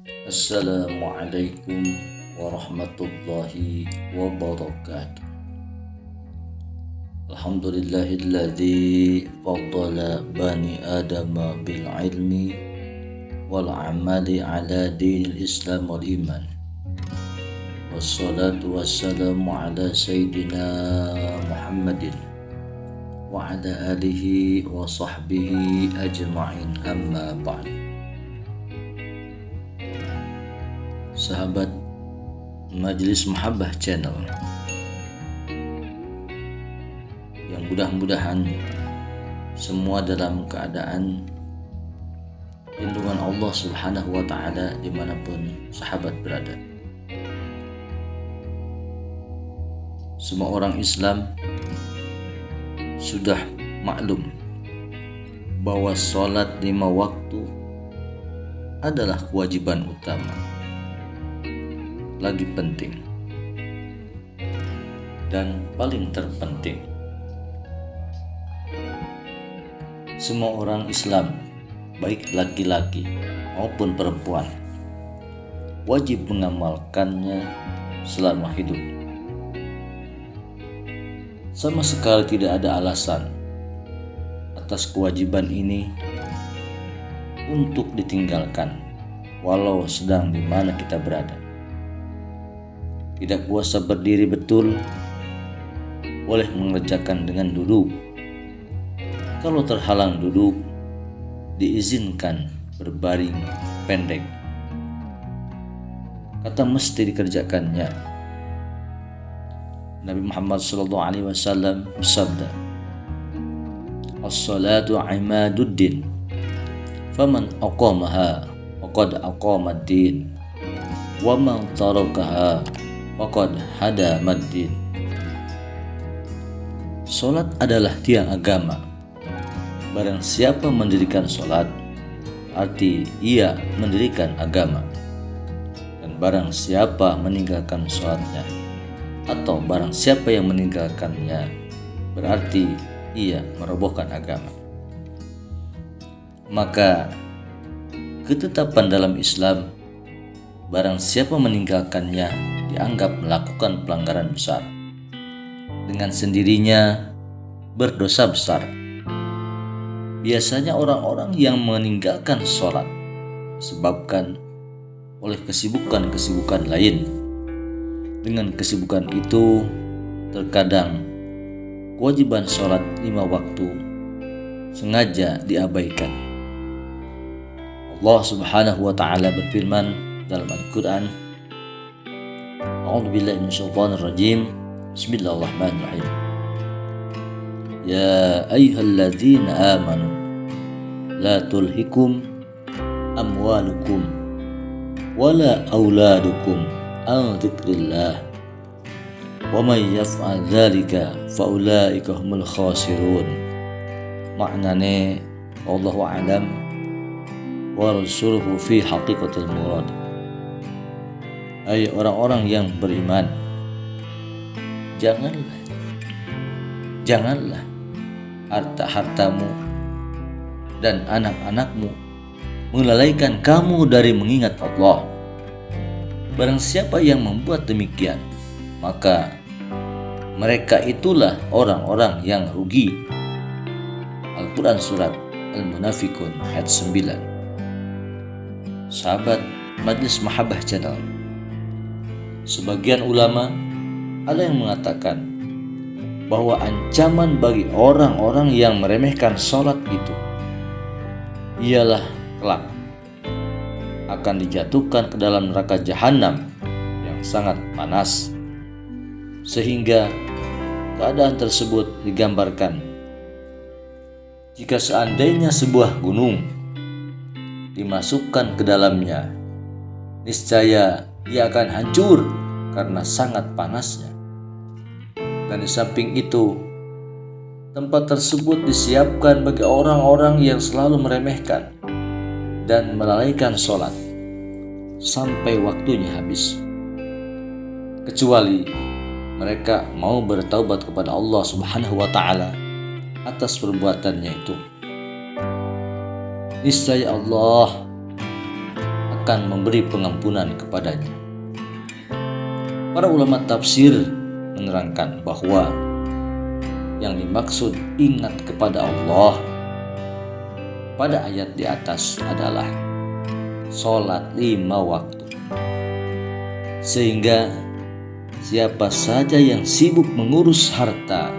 Assalamualaikum warahmatullahi wabarakatuh. Alhamdulillahilladzi faddala bani adama bil ilmi wal amali ala dinil islam wal iman. Wassalatu wassalamu ala sayyidina Muhammadin wa ala alihi wa sahbihi ajma'in, amma ba'd. Sahabat Majelis Mahabbah Channel, yang mudah-mudahan semua dalam keadaan lindungan Allah Subhanahu wa ta'ala dimanapun sahabat berada. Semua orang Islam sudah maklum bahwa sholat 5 waktu adalah kewajiban utama, lagi penting dan paling terpenting. Semua orang Islam, baik laki-laki maupun perempuan, wajib mengamalkannya selama hidup. Sama sekali tidak ada alasan atas kewajiban ini untuk ditinggalkan, walau sedang di mana kita berada. Tidak kuasa berdiri betul, boleh mengerjakan dengan duduk. Kalau terhalang duduk, diizinkan berbaring pendek. Kata mesti dikerjakannya. Nabi Muhammad SAW bersabda, "As-salatu imaduddin, faman aqamaha faqad aqamad-din, wa man tarakaha faqad hadamaddin." Salat adalah tiang agama. Barang siapa mendirikan salat, arti ia mendirikan agama. Dan barang siapa meninggalkan salatnya, atau barang siapa yang meninggalkannya, berarti ia merobohkan agama. Maka ketetapan dalam Islam, barang siapa meninggalkannya dianggap melakukan pelanggaran besar, dengan sendirinya berdosa besar. Biasanya orang-orang yang meninggalkan sholat disebabkan oleh kesibukan-kesibukan lain. Dengan kesibukan itu, terkadang kewajiban sholat 5 waktu sengaja diabaikan. Allah Subhanahu wa ta'ala berfirman dalam Al-Quran, A'udzubillahi minasyaitonirrajim, Bismillahirrahmanirrahim. Ya ayyuhalladzina amanu la tulhikum amwalukum wala auladukum an dzikrillah wa may yaf'al dzalika fa ulaika humul khasirun. Maknane wallahu a'lam wa rasuluhu fi haqiqatil murad. Hai orang-orang yang beriman, janganlah harta-hartamu dan anak-anakmu melalaikan kamu dari mengingat Allah. Barang siapa yang membuat demikian, maka mereka itulah orang-orang yang rugi. Al-Quran Surat Al-Munafikun ayat 9. Sahabat Majelis Mahabbah Channel, sebagian ulama ada yang mengatakan bahwa ancaman bagi orang-orang yang meremehkan sholat itu ialah kelak akan dijatuhkan ke dalam neraka jahanam yang sangat panas, sehingga keadaan tersebut digambarkan jika seandainya sebuah gunung dimasukkan ke dalamnya, niscaya ia akan hancur karena sangat panasnya. Dan di samping itu, tempat tersebut disiapkan bagi orang-orang yang selalu meremehkan dan melalaikan sholat sampai waktunya habis, kecuali mereka mau bertaubat kepada Allah Subhanahu wa ta'ala atas perbuatannya itu. Niscaya Allah akan memberi pengampunan kepadanya. Para ulama tafsir menerangkan bahwa yang dimaksud ingat kepada Allah pada ayat di atas adalah sholat 5 waktu. Sehingga siapa saja yang sibuk mengurus harta,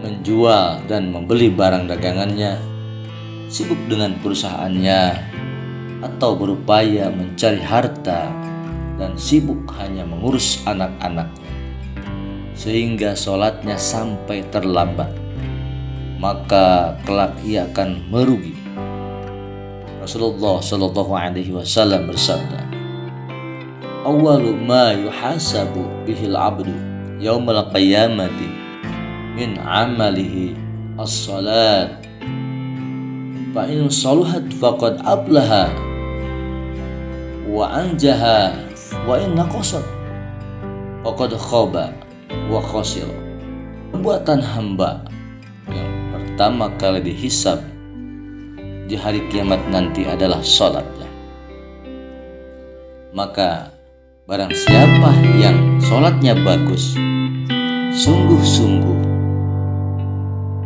menjual dan membeli barang dagangannya, sibuk dengan perusahaannya, atau berupaya mencari harta dan sibuk hanya mengurus anak-anaknya, sehingga sholatnya sampai terlambat, maka kelak ia akan merugi. Rasulullah Shallallahu Alaihi Wasallam bersabda, "Awwalu ma yuhasabu bihil abdu yaumal qiyamati min amalihi as-salat, fa in saluhat faqad ablaha wa anjaha wa in naqasat faqad khaba wa khasir." Perbuatan hamba yang pertama kali dihisab di hari kiamat nanti adalah salatnya. Maka barang siapa yang salatnya bagus, sungguh-sungguh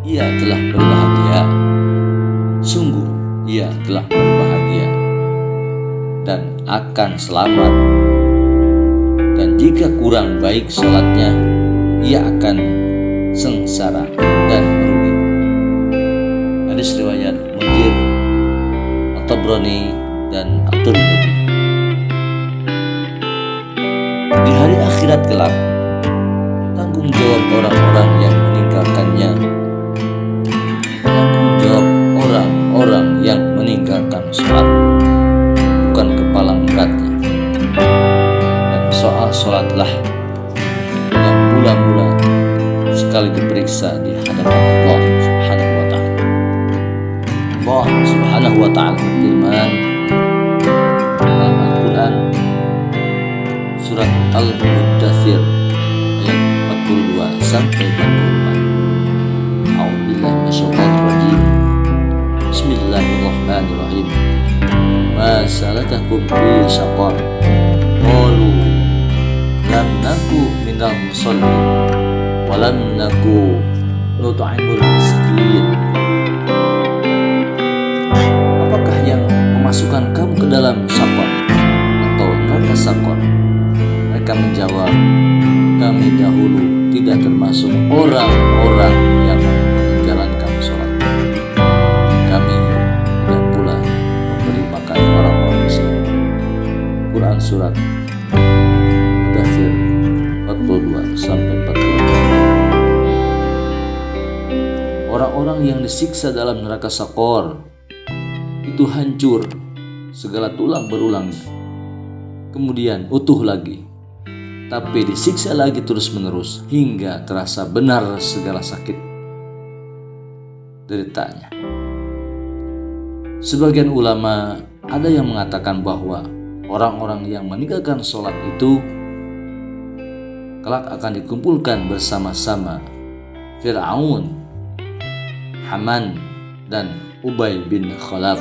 ia telah berbahagia, sungguh ia telah berbahagia dan akan selamat. Dan jika kurang baik salatnya, ia akan sengsara dan merugi. Hadis riwayat Munzir, At-Tabrani dan At-Tirmidzi. Di hari akhirat kelak, tanggung jawab orang-orang yang meninggalkannya, tanggung jawab orang-orang yang meninggalkan sholat, bukan kepala beratnya. Dan soal sholatlah yang mula-mula sekali diperiksa di hadapan Allah Subhanahu wa Ta'ala. Allah Subhanahu wa Ta'ala berfirman dalam Al-Quran surat Al-Muddathir ayat 42 sampai 44. A'udzubillahi minasyaitonir rajim. Bismillahirrahmanirrahim. Ma salakakum fi saqar? Qalu lam naku minal musallin wa lam naku nut'imul miskin. Apakah yang memasukkan kamu ke dalam saqar atau neraka saqar? Mereka menjawab, kami dahulu tidak termasuk orang-orang yang menjalankan sholat. Kami tidak pula memberi makan orang-orang miskin. Quran surat Muddathir 42 sampai 44. Orang-orang yang disiksa dalam neraka Saqar itu hancur, segala tulang berulang, kemudian utuh lagi, tapi disiksa lagi terus-menerus hingga terasa benar segala sakit deritanya. Sebagian ulama ada yang mengatakan bahwa orang-orang yang meninggalkan sholat itu kelak akan dikumpulkan bersama-sama Fir'aun, Haman, dan Ubay bin Khalaf.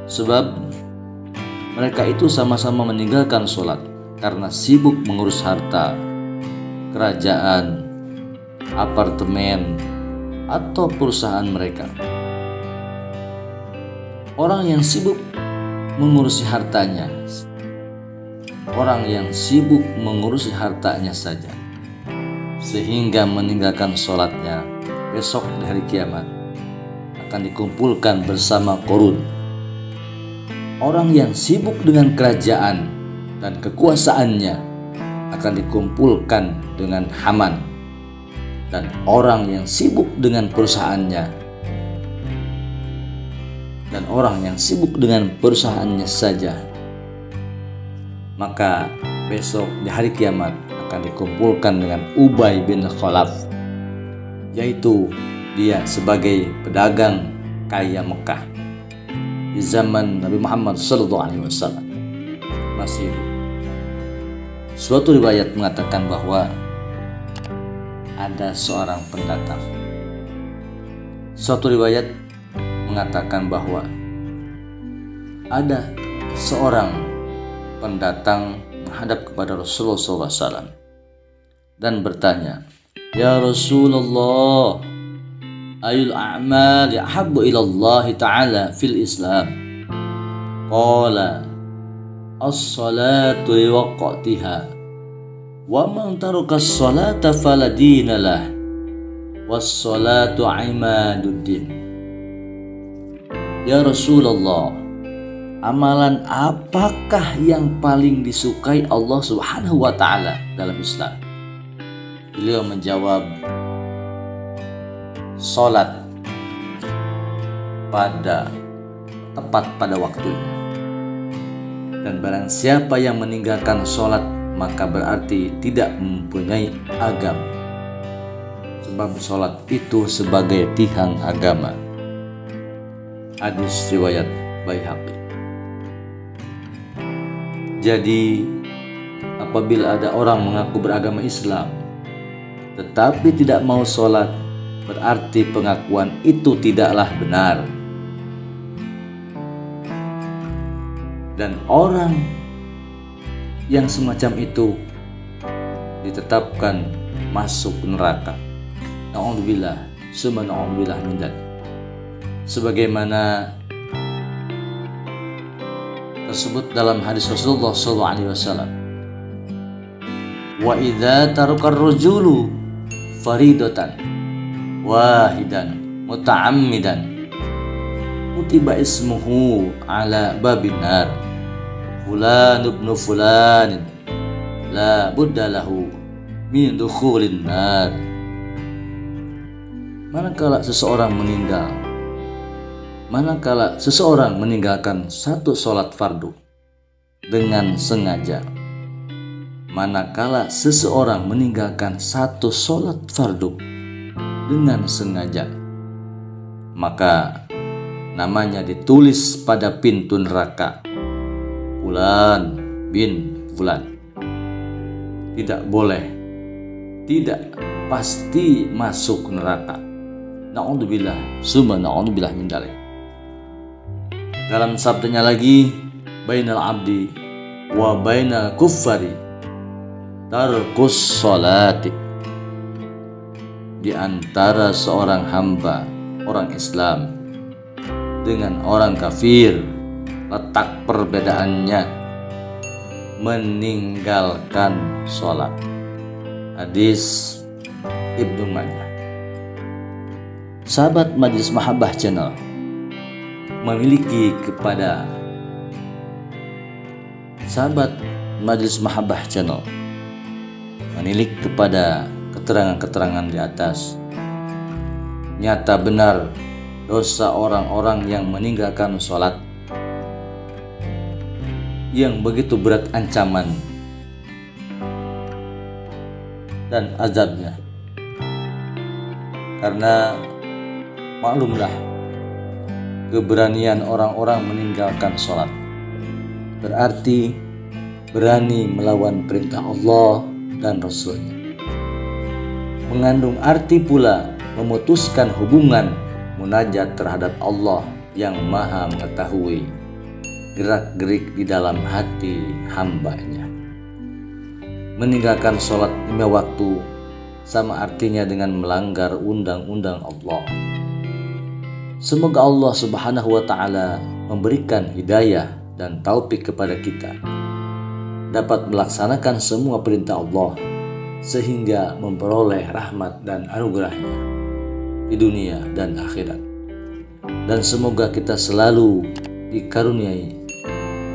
Sebab mereka itu sama-sama meninggalkan sholat karena sibuk mengurus harta, kerajaan, apartemen, atau perusahaan mereka. Orang yang sibuk mengurusi hartanya, saja, sehingga meninggalkan sholatnya, besok di hari kiamat akan dikumpulkan bersama Korun. Orang yang sibuk dengan kerajaan dan kekuasaannya akan dikumpulkan dengan Haman, dan orang yang sibuk dengan perusahaannya saja, maka besok di hari kiamat akan dikumpulkan dengan Ubay bin Khalaf, yaitu dia sebagai pedagang kaya Mekah di zaman Nabi Muhammad SAW masih hidup. Suatu riwayat mengatakan bahwa ada seorang pendatang. Suatu riwayat mengatakan bahwa ada seorang pendatang menghadap kepada Rasulullah SAW dan bertanya, "Ya Rasulullah, ayul a'mal yahabbu ilallahi ta'ala fil Islam?" Qala, "As-salatu li waqtiha, wa man taraka as-salata fala dina lah, was-salatu imaduddin." Ya Rasulullah, amalan apakah yang paling disukai Allah Subhanahu wa ta'ala dalam Islam? Beliau menjawab, salat tepat pada waktunya. Dan barang siapa yang meninggalkan salat, maka berarti tidak mempunyai agama. Sebab salat itu sebagai tiang agama. Hadis riwayat Baihaqi. Jadi, apabila ada orang mengaku beragama Islam tetapi tidak mau sholat, berarti pengakuan itu tidaklah benar. Dan orang yang semacam itu ditetapkan masuk neraka. Na'udzubillah, summa na'udzubillah min dzalik. Sebagaimana tersebut dalam hadis Rasulullah SAW, wa idza taraka ar-rajulu faridatan wahidan muta'ammidan kutiba ismuhu ala babin nar, fulan ibnu fulan la budda lahu min dukhulin nar. Manakala seseorang meninggalkan satu sholat fardu dengan sengaja, maka namanya ditulis pada pintu neraka, Fulan bin Fulan. Tidak pasti masuk neraka. Na'udzubillah, summa na'udzubillah min dzalik. Dalam sabdanya lagi, bainal abdi wa bainal kuffari tarkus sholati. Di antara seorang hamba, orang Islam, dengan orang kafir, letak perbedaannya meninggalkan sholat. Hadis Ibnu Majah. Sahabat Majelis Mahabbah Channel memiliki kepada keterangan-keterangan di atas. Nyata benar dosa orang-orang yang meninggalkan sholat, yang begitu berat ancaman dan azabnya. Karena maklumlah, keberanian orang-orang meninggalkan sholat berarti berani melawan perintah Allah dan Rasul-Nya. Mengandung arti pula memutuskan hubungan munajat terhadap Allah yang maha mengetahui gerak-gerik di dalam hati hamba-Nya. Meninggalkan sholat 5 waktu sama artinya dengan melanggar undang-undang Allah. Semoga Allah Subhanahu wa ta'ala memberikan hidayah dan taufik kepada kita, dapat melaksanakan semua perintah Allah sehingga memperoleh rahmat dan anugerahnya di dunia dan akhirat. Dan semoga kita selalu dikaruniai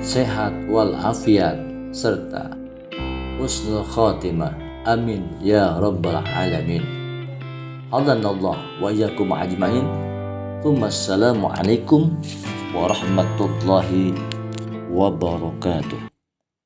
sehat walafiat serta husnul khatimah. Amin ya rabbal alamin. Hadanallah wa iyyakum ajmain. Assalamualaikum warahmatullahi wabarakatuh.